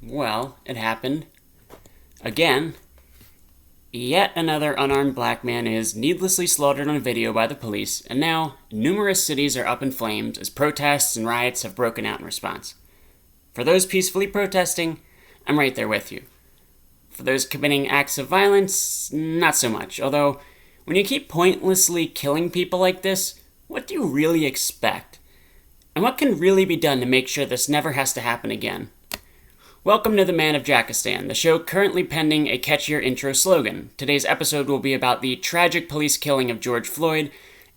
Well, it happened. Again. Yet another unarmed black man is needlessly slaughtered on video by the police, and now numerous cities are up in flames as protests and riots have broken out in response. For those peacefully protesting, I'm right there with you. For those committing acts of violence, not so much. Although, when you keep pointlessly killing people like this, what do you really expect? And what can really be done to make sure this never has to happen again? Welcome to the Man of Jackistan, the show currently pending a catchier intro slogan. Today's episode will be about the tragic police killing of George Floyd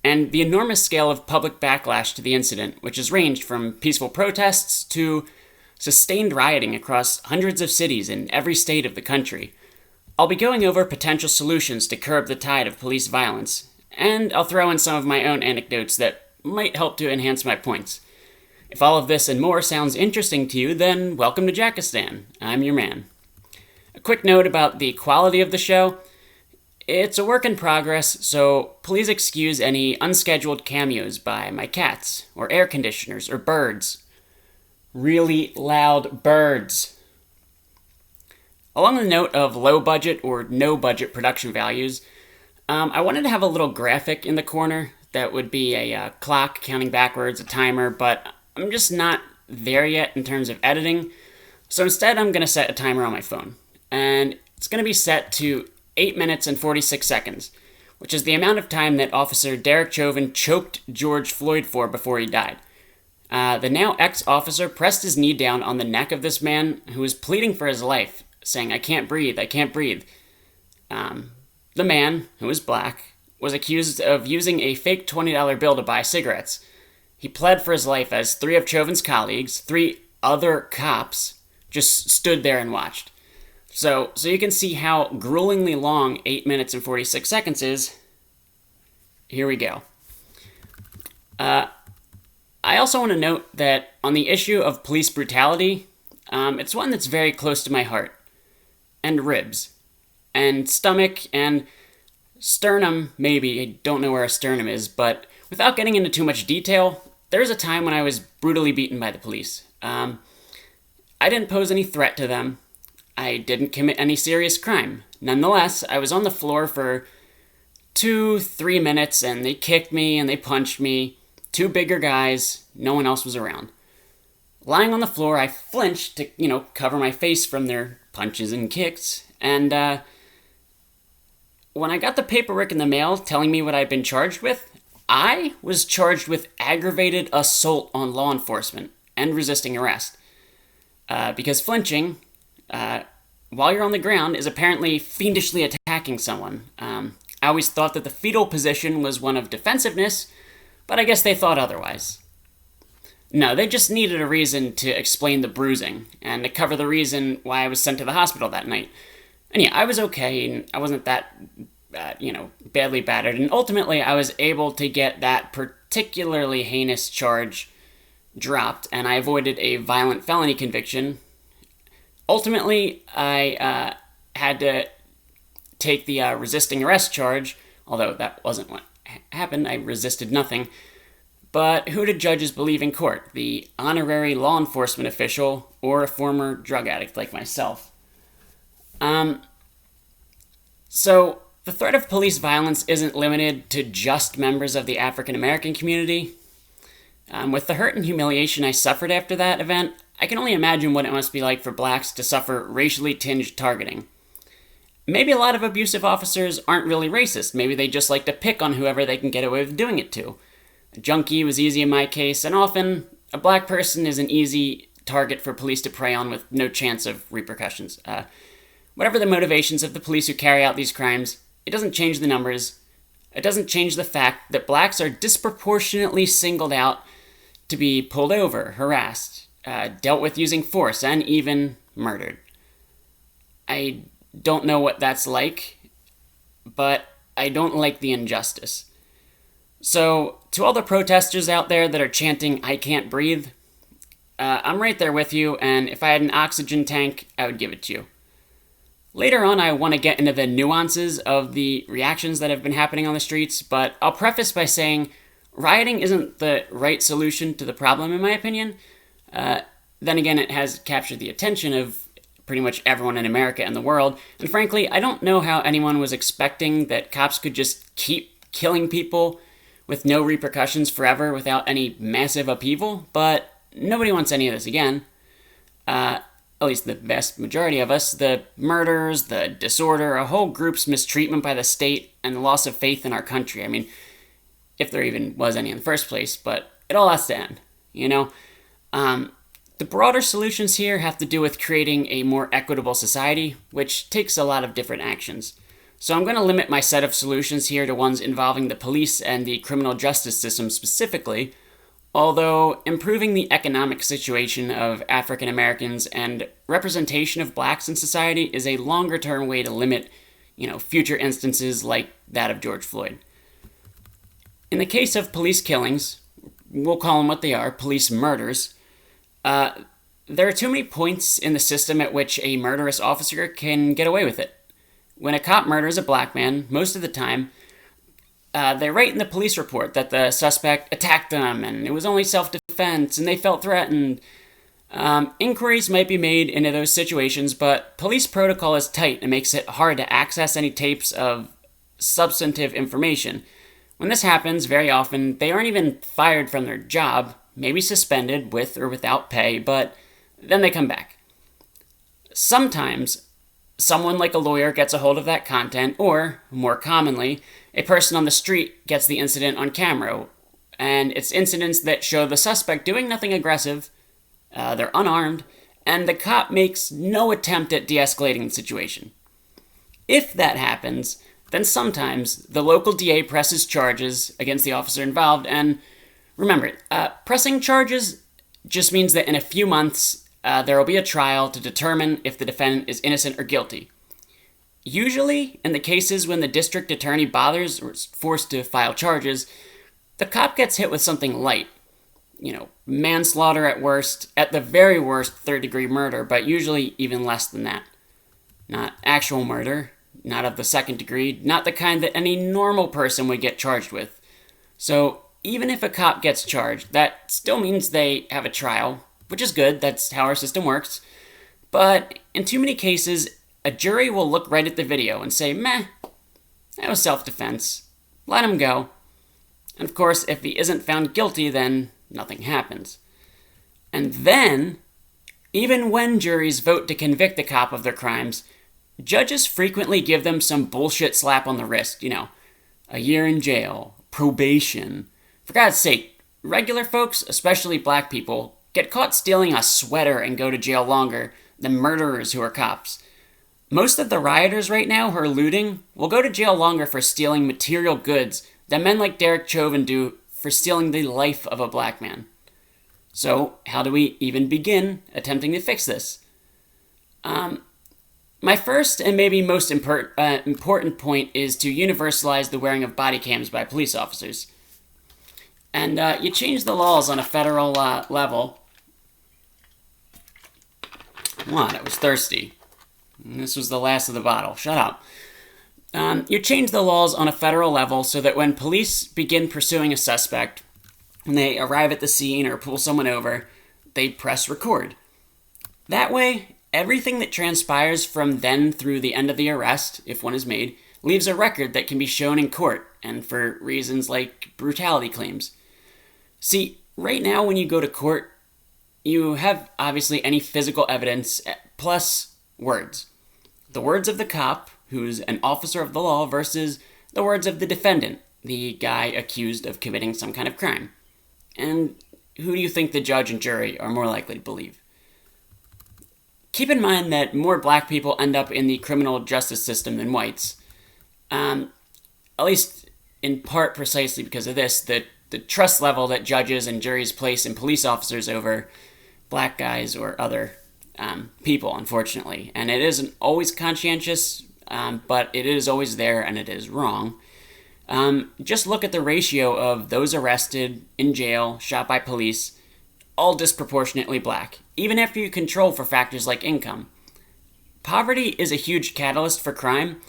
and the enormous scale of public backlash to the incident, which has ranged from peaceful protests to sustained rioting across hundreds of cities in every state of the country. I'll be going over potential solutions to curb the tide of police violence, and I'll throw in some of my own anecdotes that might help to enhance my points. If all of this and more sounds interesting to you, then welcome to Jackistan. I'm your man. A quick note about the quality of the show. It's a work in progress, so please excuse any unscheduled cameos by my cats, or air conditioners, or birds. Really loud birds. Along the note of low budget or no budget production values, I wanted to have a little graphic in the corner that would be a clock counting backwards, a timer, but I'm just not there yet in terms of editing, so instead I'm going to set a timer on my phone, and it's going to be set to 8 minutes and 46 seconds, which is the amount of time that Officer Derek Chauvin choked George Floyd for before he died. The now ex-officer pressed his knee down on the neck of this man who was pleading for his life, saying, "I can't breathe, I can't breathe." The man, who was black, was accused of using a fake $20 bill to buy cigarettes. He pled for his life as three of Chauvin's colleagues, three other cops, just stood there and watched. So you can see how gruelingly long 8 minutes and 46 seconds is. Here we go. I also want to note that on the issue of police brutality, it's one that's very close to my heart. And ribs. And stomach and sternum, maybe. I don't know where a sternum is, but without getting into too much detail, there was a time when I was brutally beaten by the police. I didn't pose any threat to them. I didn't commit any serious crime. Nonetheless, I was on the floor for 2-3 minutes, and they kicked me and they punched me. Two bigger guys, no one else was around. Lying on the floor, I flinched to, cover my face from their punches and kicks, and when I got the paperwork in the mail telling me what I'd been charged with, I was charged with aggravated assault on law enforcement and resisting arrest. Because flinching, while you're on the ground, is apparently fiendishly attacking someone. I always thought that the fetal position was one of defensiveness, but I guess they thought otherwise. No, they just needed a reason to explain the bruising, and to cover the reason why I was sent to the hospital that night. And yeah, I was okay, and I wasn't that badly battered, and ultimately I was able to get that particularly heinous charge dropped, and I avoided a violent felony conviction. Ultimately, I had to take the resisting arrest charge, although that wasn't what happened. I resisted nothing. But who did judges believe in court? The honorary law enforcement official or a former drug addict like myself? So, the threat of police violence isn't limited to just members of the African American community. With the hurt and humiliation I suffered after that event, I can only imagine what it must be like for blacks to suffer racially tinged targeting. Maybe a lot of abusive officers aren't really racist. Maybe they just like to pick on whoever they can get away with doing it to. A junkie was easy in my case, and often a black person is an easy target for police to prey on with no chance of repercussions. Whatever the motivations of the police who carry out these crimes, it doesn't change the numbers. It doesn't change the fact that blacks are disproportionately singled out to be pulled over, harassed, dealt with using force, and even murdered. I don't know what that's like, but I don't like the injustice. So, to all the protesters out there that are chanting, "I can't breathe," I'm right there with you, and if I had an oxygen tank, I would give it to you. Later on, I want to get into the nuances of the reactions that have been happening on the streets, but I'll preface by saying rioting isn't the right solution to the problem, in my opinion. Then again, it has captured the attention of pretty much everyone in America and the world. And frankly, I don't know how anyone was expecting that cops could just keep killing people with no repercussions forever without any massive upheaval, but nobody wants any of this again. At least the vast majority of us. The murders, the disorder, a whole group's mistreatment by the state, and the loss of faith in our country. I mean, if there even was any in the first place, but it all has to end, you know? The broader solutions here have to do with creating a more equitable society, which takes a lot of different actions. So I'm going to limit my set of solutions here to ones involving the police and the criminal justice system specifically, although improving the economic situation of African Americans and representation of blacks in society is a longer-term way to limit, future instances like that of George Floyd. In the case of police killings, we'll call them what they are, police murders, there are too many points in the system at which a murderous officer can get away with it. When a cop murders a black man, most of the time, they write in the police report that the suspect attacked them and it was only self-defense and they felt threatened. Inquiries might be made into those situations, but police protocol is tight and makes it hard to access any tapes of substantive information. When this happens, very often, they aren't even fired from their job, maybe suspended with or without pay, but then they come back. Sometimes, someone like a lawyer gets a hold of that content, or, more commonly, a person on the street gets the incident on camera, and it's incidents that show the suspect doing nothing aggressive, they're unarmed, and the cop makes no attempt at de-escalating the situation. If that happens, then sometimes the local DA presses charges against the officer involved, and remember, pressing charges just means that in a few months, there will be a trial to determine if the defendant is innocent or guilty. Usually, in the cases when the district attorney bothers or is forced to file charges, the cop gets hit with something light. Manslaughter at worst, at the very worst, third-degree murder, but usually even less than that. Not actual murder, not of the second degree, not the kind that any normal person would get charged with. So, even if a cop gets charged, that still means they have a trial, which is good, that's how our system works. But in too many cases, a jury will look right at the video and say, meh, that was self-defense. Let him go. And of course, if he isn't found guilty, then nothing happens. And then, even when juries vote to convict the cop of their crimes, judges frequently give them some bullshit slap on the wrist, a year in jail, probation. For God's sake, regular folks, especially black people, get caught stealing a sweater and go to jail longer than murderers who are cops. Most of the rioters right now who are looting will go to jail longer for stealing material goods than men like Derek Chauvin do for stealing the life of a black man. So, how do we even begin attempting to fix this? My first and maybe most important point is to universalize the wearing of body cams by police officers. And you change the laws on a federal level. What? I was thirsty. This was the last of the bottle. Shut up. You change the laws on a federal level so that when police begin pursuing a suspect, when they arrive at the scene or pull someone over, they press record. That way, everything that transpires from then through the end of the arrest, if one is made, leaves a record that can be shown in court, and for reasons like brutality claims. See, right now when you go to court, you have obviously any physical evidence plus words. The words of the cop, who's an officer of the law, versus the words of the defendant, the guy accused of committing some kind of crime. And who do you think the judge and jury are more likely to believe? Keep in mind that more black people end up in the criminal justice system than whites. At least in part precisely because of this, the trust level that judges and juries place in police officers over black guys or other people, unfortunately. And it isn't always conscientious, but it is always there and it is wrong. Just look at the ratio of those arrested, in jail, shot by police, all disproportionately black, even after you control for factors like income. Poverty is a huge catalyst for crime,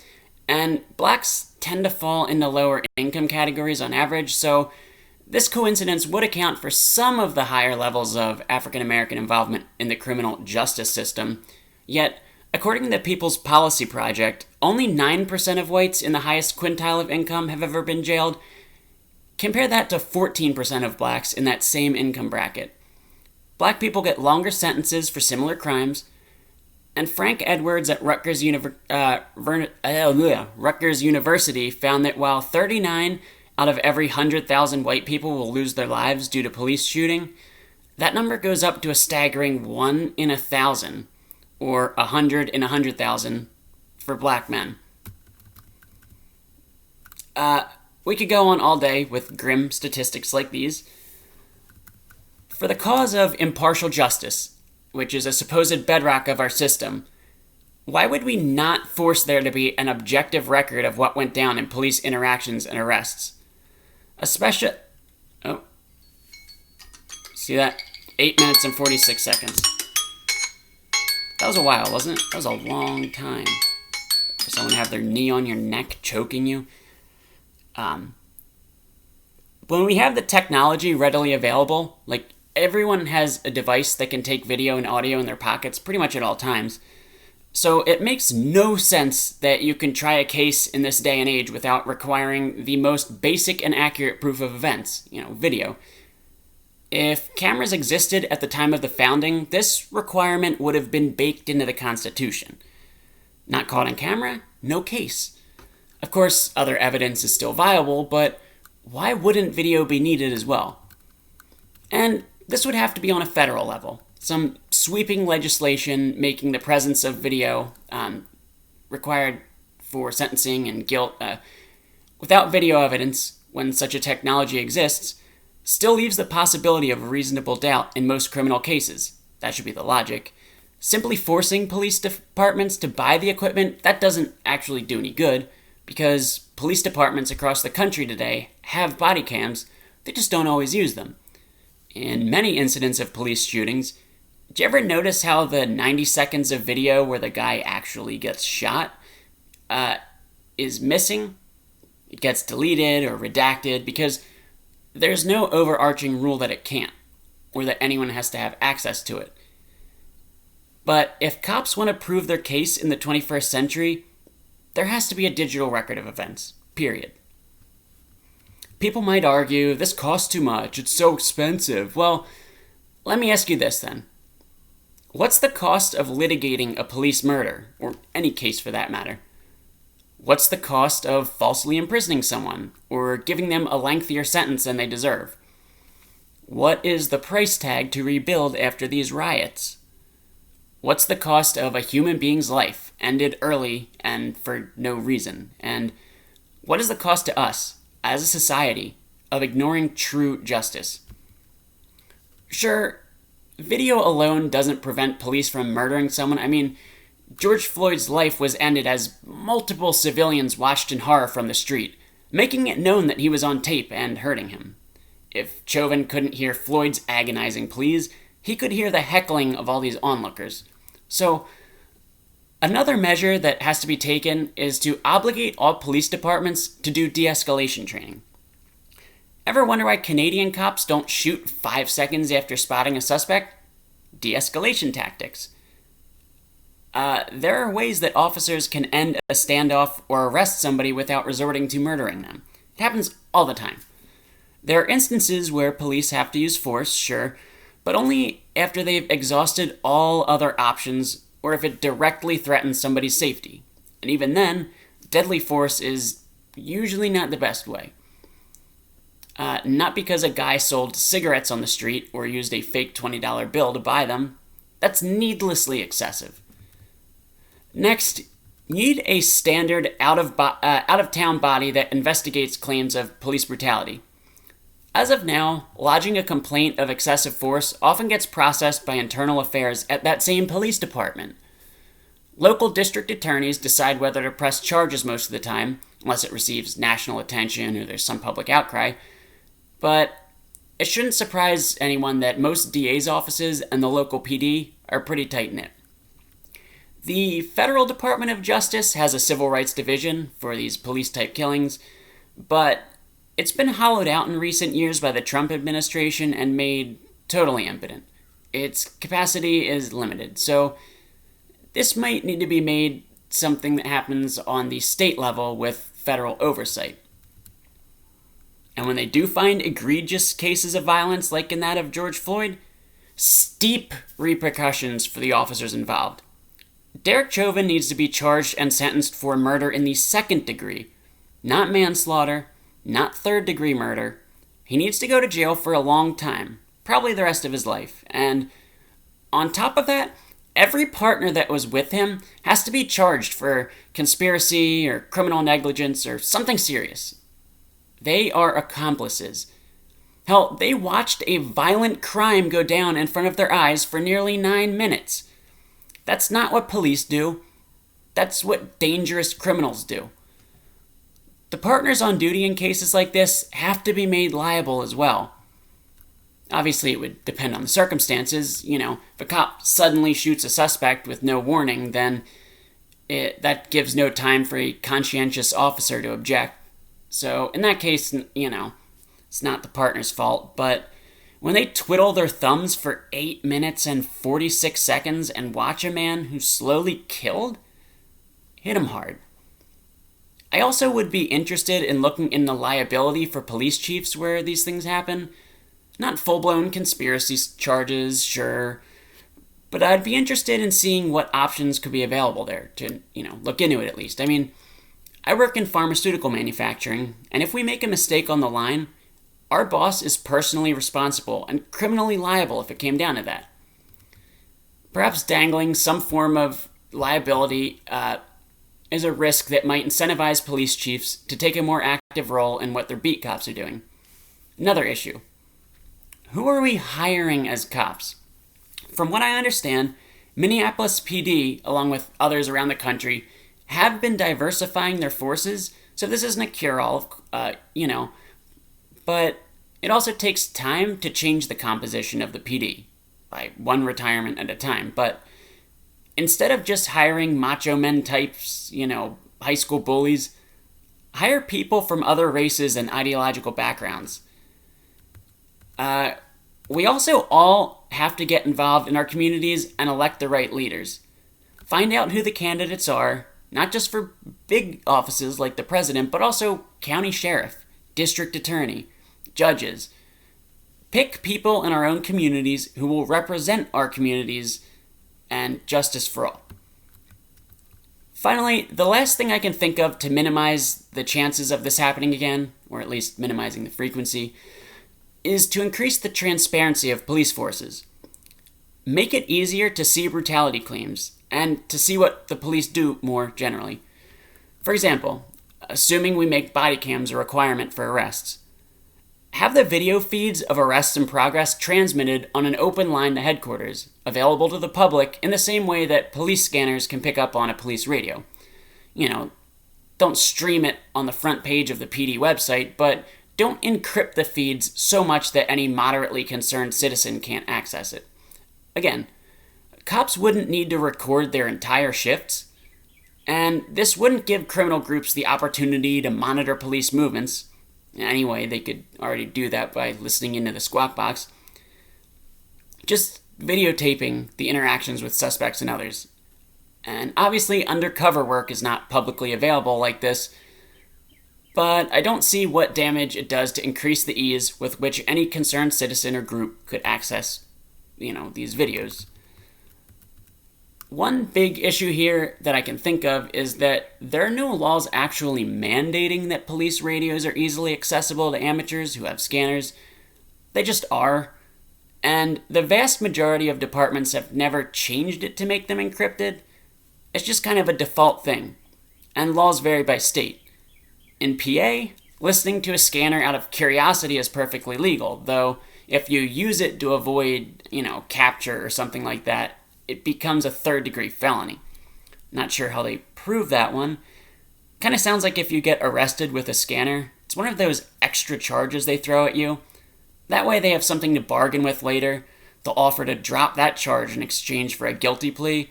and blacks tend to fall into lower income categories on average, so this coincidence would account for some of the higher levels of African American involvement in the criminal justice system, Yet, according to the People's Policy Project, only 9% of whites in the highest quintile of income have ever been jailed. Compare that to 14% of blacks in that same income bracket. Black people get longer sentences for similar crimes, and Frank Edwards at Rutgers University found that while 39 out of every 100,000 white people will lose their lives due to police shooting, that number goes up to a staggering 1 in 1,000, or 100 in 100,000 for black men. We could go on all day with grim statistics like these. For the cause of impartial justice, which is a supposed bedrock of our system, why would we not force there to be an objective record of what went down in police interactions and arrests? Especially... Oh. See that? 8 minutes and 46 seconds. That was a while, wasn't it? That was a long time. For someone to have their knee on your neck choking you. When we have the technology readily available, like everyone has a device that can take video and audio in their pockets pretty much at all times. So it makes no sense that you can try a case in this day and age without requiring the most basic and accurate proof of events, video. If cameras existed at the time of the founding, this requirement would have been baked into the Constitution. Not caught on camera? No case. Of course, other evidence is still viable, but why wouldn't video be needed as well? And this would have to be on a federal level. Some sweeping legislation making the presence of video required for sentencing and guilt without video evidence, when such a technology exists, still leaves the possibility of a reasonable doubt in most criminal cases. That should be the logic. Simply forcing police departments to buy the equipment, that doesn't actually do any good, because police departments across the country today have body cams, they just don't always use them. In many incidents of police shootings, did you ever notice how the 90 seconds of video where the guy actually gets shot is missing? It gets deleted or redacted because there's no overarching rule that it can't, or that anyone has to have access to it. But if cops want to prove their case in the 21st century, there has to be a digital record of events, period. People might argue, this costs too much, it's so expensive. Well, let me ask you this then. What's the cost of litigating a police murder, or any case for that matter? What's the cost of falsely imprisoning someone, or giving them a lengthier sentence than they deserve? What is the price tag to rebuild after these riots? What's the cost of a human being's life, ended early and for no reason? And what is the cost to us, as a society, of ignoring true justice? Sure, video alone doesn't prevent police from murdering someone. I mean, George Floyd's life was ended as multiple civilians watched in horror from the street, making it known that he was on tape and hurting him. If Chauvin couldn't hear Floyd's agonizing pleas, he could hear the heckling of all these onlookers. So, another measure that has to be taken is to obligate all police departments to do de-escalation training. Ever wonder why Canadian cops don't shoot 5 seconds after spotting a suspect? De-escalation tactics. There are ways that officers can end a standoff or arrest somebody without resorting to murdering them. It happens all the time. There are instances where police have to use force, sure, but only after they've exhausted all other options or if it directly threatens somebody's safety. And even then, deadly force is usually not the best way. Not because a guy sold cigarettes on the street or used a fake $20 bill to buy them. That's needlessly excessive. Next, you need a standard out-of-town body that investigates claims of police brutality. As of now, lodging a complaint of excessive force often gets processed by internal affairs at that same police department. Local district attorneys decide whether to press charges most of the time, unless it receives national attention or there's some public outcry. But it shouldn't surprise anyone that most DA's offices and the local PD are pretty tight-knit. The Federal Department of Justice has a civil rights division for these police-type killings, but it's been hollowed out in recent years by the Trump administration and made totally impotent. Its capacity is limited, so this might need to be made something that happens on the state level with federal oversight. And when they do find egregious cases of violence, like in that of George Floyd, steep repercussions for the officers involved. Derek Chauvin needs to be charged and sentenced for murder in the second degree, not manslaughter, not third-degree murder. He needs to go to jail for a long time, probably the rest of his life. And on top of that, every partner that was with him has to be charged for conspiracy or criminal negligence or something serious. They are accomplices. Hell, they watched a violent crime go down in front of their eyes for nearly 9 minutes. That's not what police do. That's what dangerous criminals do. The partners on duty in cases like this have to be made liable as well. Obviously, it would depend on the circumstances. If a cop suddenly shoots a suspect with no warning, then that gives no time for a conscientious officer to object. So, in that case, it's not the partner's fault. But when they twiddle their thumbs for 8 minutes and 46 seconds and watch a man who's slowly killed, hit him hard. I also would be interested in looking in the liability for police chiefs where these things happen. Not full-blown conspiracy charges, sure, but I'd be interested in seeing what options could be available there to, look into it at least. I mean, I work in pharmaceutical manufacturing, and if we make a mistake on the line, our boss is personally responsible and criminally liable if it came down to that. Perhaps dangling some form of liability is a risk that might incentivize police chiefs to take a more active role in what their beat cops are doing. Another issue. Who are we hiring as cops? From what I understand, Minneapolis PD, along with others around the country, have been diversifying their forces, so this isn't a cure-all, but it also takes time to change the composition of the PD, by one retirement at a time. But instead of just hiring macho men types, high school bullies, hire people from other races and ideological backgrounds. We also all have to get involved in our communities and elect the right leaders. Find out who the candidates are, not just for big offices like the president, but also county sheriff, district attorney, judges. Pick people in our own communities who will represent our communities and justice for all. Finally, the last thing I can think of to minimize the chances of this happening again, or at least minimizing the frequency, is to increase the transparency of police forces. Make it easier to see brutality claims and to see what the police do more generally. For example, assuming we make body cams a requirement for arrests, have the video feeds of arrests in progress transmitted on an open line to headquarters, available to the public in the same way that police scanners can pick up on a police radio. Don't stream it on the front page of the PD website, but don't encrypt the feeds so much that any moderately concerned citizen can't access it. Again, cops wouldn't need to record their entire shifts, and this wouldn't give criminal groups the opportunity to monitor police movements. Anyway, they could already do that by listening into the squawk box. Just videotaping the interactions with suspects and others. And obviously, undercover work is not publicly available like this, but I don't see what damage it does to increase the ease with which any concerned citizen or group could access, these videos. One big issue here that I can think of is that there are no laws actually mandating that police radios are easily accessible to amateurs who have scanners. They just are. And the vast majority of departments have never changed it to make them encrypted. It's just kind of a default thing. And laws vary by state. In PA, listening to a scanner out of curiosity is perfectly legal, though if you use it to avoid, capture or something like that, it becomes a third-degree felony. Not sure how they prove that one. Kind of sounds like if you get arrested with a scanner, it's one of those extra charges they throw at you. That way they have something to bargain with later. They'll offer to drop that charge in exchange for a guilty plea,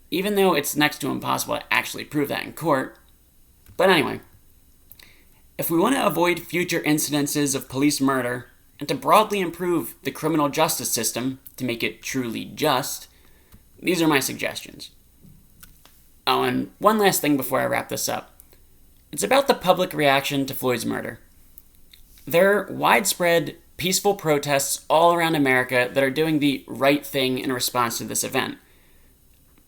even though it's next to impossible to actually prove that in court. But anyway, if we want to avoid future incidences of police murder and to broadly improve the criminal justice system to make it truly just, these are my suggestions. Oh, and one last thing before I wrap this up. It's about the public reaction to Floyd's murder. There are widespread, peaceful protests all around America that are doing the right thing in response to this event.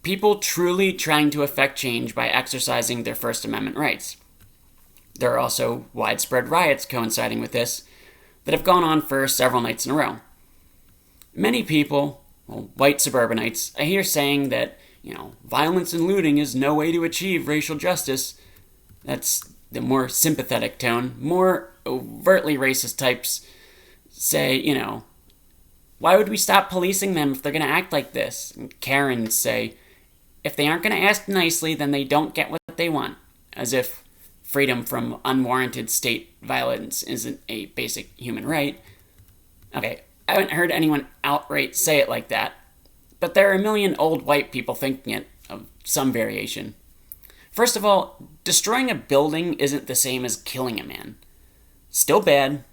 People truly trying to affect change by exercising their First Amendment rights. There are also widespread riots coinciding with this that have gone on for several nights in a row. Many people, white suburbanites, I hear saying that, violence and looting is no way to achieve racial justice. That's the more sympathetic tone. More overtly racist types say, why would we stop policing them if they're going to act like this? And Karens say, if they aren't going to ask nicely, then they don't get what they want. As if freedom from unwarranted state violence isn't a basic human right. Okay, I haven't heard anyone outright say it like that, but there are a million old white people thinking it of some variation. First of all, destroying a building isn't the same as killing a man. Still bad,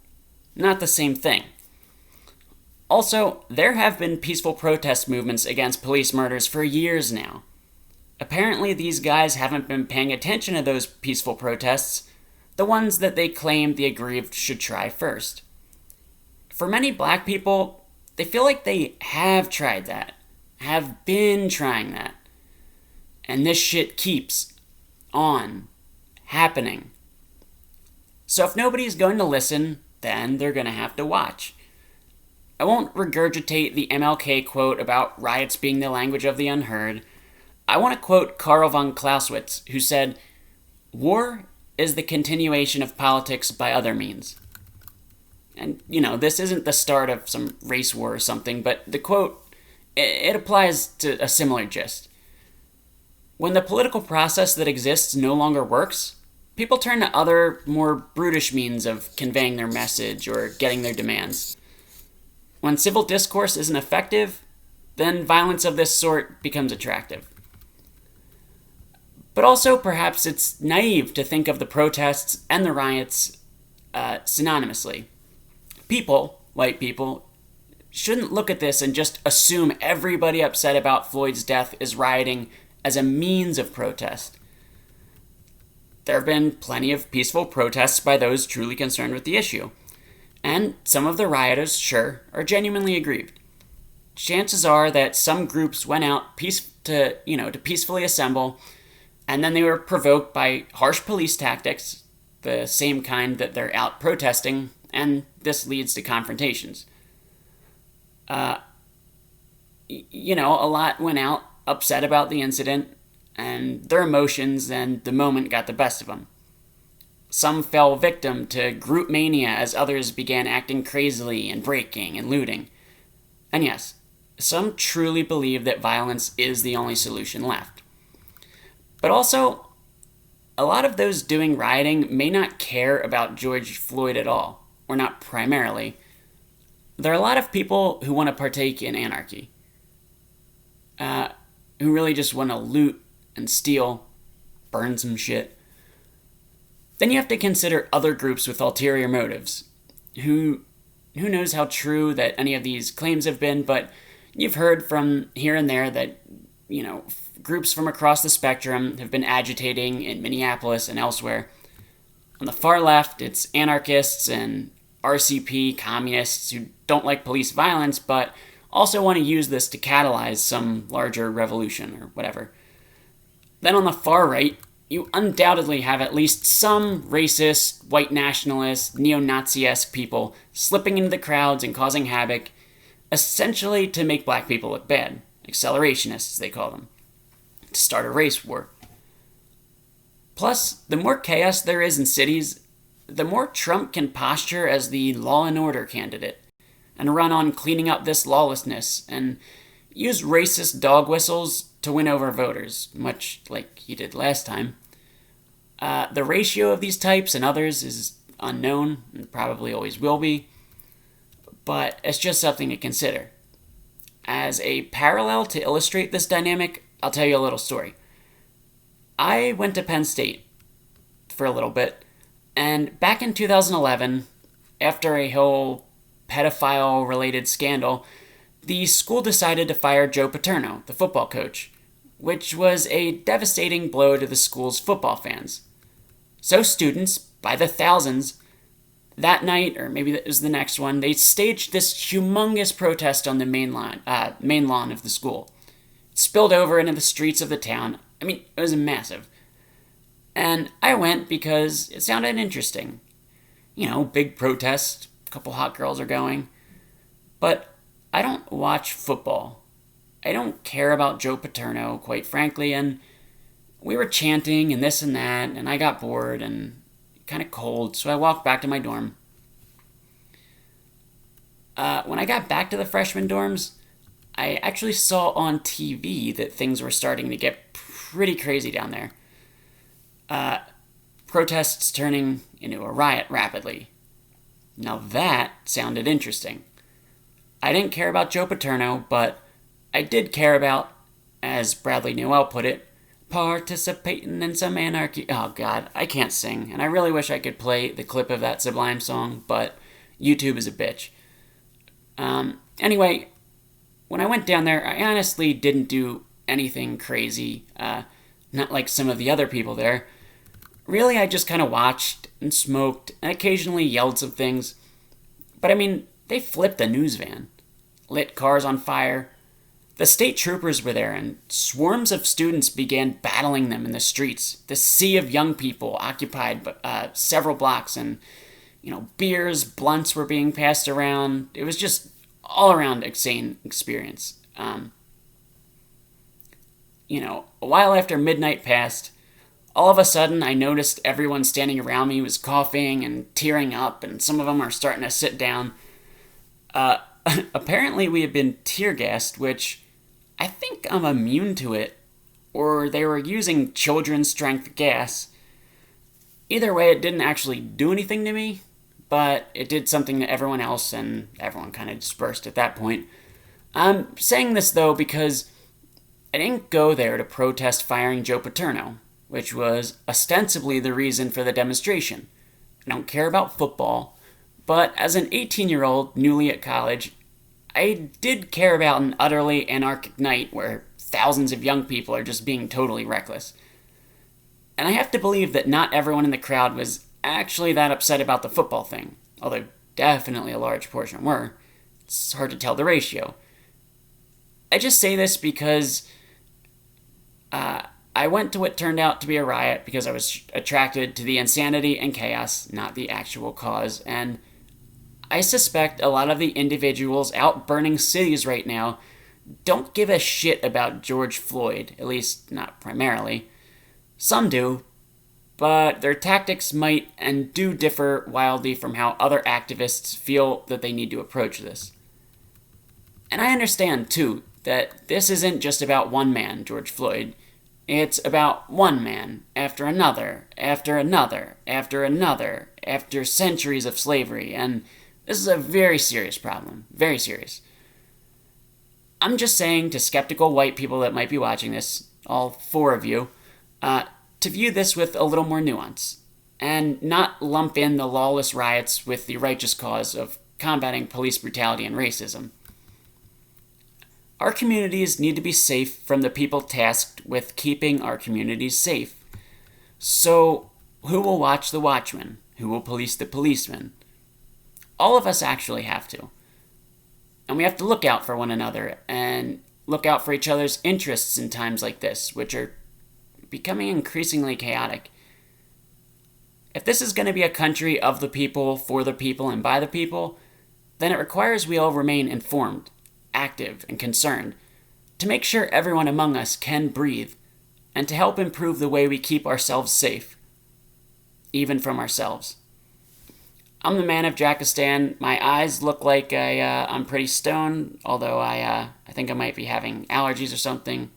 not the same thing. Also, there have been peaceful protest movements against police murders for years now. Apparently, these guys haven't been paying attention to those peaceful protests, the ones that they claim the aggrieved should try first. For many black people, they feel like they have tried that, have been trying that. And this shit keeps on happening. So if nobody's going to listen, then they're going to have to watch. I won't regurgitate the MLK quote about riots being the language of the unheard. I want to quote Karl von Clausewitz, who said, "War is the continuation of politics by other means." And, this isn't the start of some race war or something, but the quote, it applies to a similar gist. When the political process that exists no longer works, people turn to other, more brutish means of conveying their message or getting their demands. When civil discourse isn't effective, then violence of this sort becomes attractive. But also, perhaps it's naive to think of the protests and the riots synonymously. People, white people, shouldn't look at this and just assume everybody upset about Floyd's death is rioting as a means of protest. There have been plenty of peaceful protests by those truly concerned with the issue. And some of the rioters, sure, are genuinely aggrieved. Chances are that some groups went out to peacefully assemble, and then they were provoked by harsh police tactics, the same kind that they're out protesting, and this leads to confrontations. A lot went out upset about the incident, and their emotions and the moment got the best of them. Some fell victim to group mania as others began acting crazily and breaking and looting. And yes, some truly believe that violence is the only solution left. But also, a lot of those doing rioting may not care about George Floyd at all, or not primarily. There are a lot of people who want to partake in anarchy, who really just want to loot and steal, burn some shit. Then you have to consider other groups with ulterior motives. Who knows how true that any of these claims have been, but you've heard from here and there that, groups from across the spectrum have been agitating in Minneapolis and elsewhere. On the far left, it's anarchists and RCP communists who don't like police violence, but also want to use this to catalyze some larger revolution or whatever. Then on the far right, you undoubtedly have at least some racist, white nationalist, neo-Nazi-esque people slipping into the crowds and causing havoc, essentially to make black people look bad. Accelerationists, they call them. To start a race war. Plus, the more chaos there is in cities, the more Trump can posture as the law and order candidate, and run on cleaning up this lawlessness, and use racist dog whistles to win over voters, much like he did last time. The ratio of these types and others is unknown, and probably always will be, but it's just something to consider. As a parallel to illustrate this dynamic, I'll tell you a little story. I went to Penn State for a little bit, and back in 2011, after a whole pedophile-related scandal, the school decided to fire Joe Paterno, the football coach, which was a devastating blow to the school's football fans. So students, by the thousands, that night, or maybe it was the next one, they staged this humongous protest on the main lawn of the school. It spilled over into the streets of the town. I mean, it was massive. And I went because it sounded interesting. You know, big protest, a couple hot girls are going. But I don't watch football. I don't care about Joe Paterno, quite frankly, and we were chanting and this and that, and I got bored and kind of cold, so I walked back to my dorm. When I got back to the freshman dorms, I actually saw on TV that things were starting to get pretty crazy down there. Protests turning into a riot rapidly. Now that sounded interesting. I didn't care about Joe Paterno, but I did care about, as Bradley Newell put it, participating in some anarchy. Oh god, I can't sing, and I really wish I could play the clip of that Sublime song, but YouTube is a bitch. Anyway, when I went down there, I honestly didn't do anything crazy, not like some of the other people there. Really, I just kind of watched and smoked and occasionally yelled some things. But I mean, they flipped a news van, lit cars on fire. The state troopers were there, and swarms of students began battling them in the streets. The sea of young people occupied several blocks, and, beers, blunts were being passed around. It was just all around insane experience. A while after midnight passed, all of a sudden I noticed everyone standing around me was coughing and tearing up, and some of them are starting to sit down. Apparently we had been tear gassed, which I think I'm immune to it, or they were using children's strength gas. Either way, it didn't actually do anything to me, but it did something to everyone else, and everyone kind of dispersed at that point. I'm saying this, though, because I didn't go there to protest firing Joe Paterno, which was ostensibly the reason for the demonstration. I don't care about football, but as an 18-year-old newly at college, I did care about an utterly anarchic night where thousands of young people are just being totally reckless. And I have to believe that not everyone in the crowd was actually that upset about the football thing, although definitely a large portion were. It's hard to tell the ratio. I just say this because I went to what turned out to be a riot because I was attracted to the insanity and chaos, not the actual cause, and I suspect a lot of the individuals out burning cities right now don't give a shit about George Floyd, at least not primarily. Some do, but their tactics might and do differ wildly from how other activists feel that they need to approach this. And I understand, too, that this isn't just about one man, George Floyd. It's about one man, after another, after another, after another, after centuries of slavery, and this is a very serious problem. Very serious. I'm just saying to skeptical white people that might be watching this, all four of you, to view this with a little more nuance, and not lump in the lawless riots with the righteous cause of combating police brutality and racism. Our communities need to be safe from the people tasked with keeping our communities safe. So, who will watch the watchmen? Who will police the policemen? All of us actually have to. And we have to look out for one another and look out for each other's interests in times like this, which are becoming increasingly chaotic. If this is going to be a country of the people, for the people, and by the people, then it requires we all remain informed, active, and concerned to make sure everyone among us can breathe and to help improve the way we keep ourselves safe, even from ourselves. I'm the Man of Jackistan. My eyes look like I'm pretty stoned, although I think I might be having allergies or something.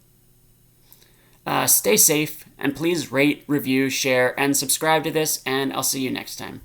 Stay safe, and please rate, review, share, and subscribe to this, and I'll see you next time.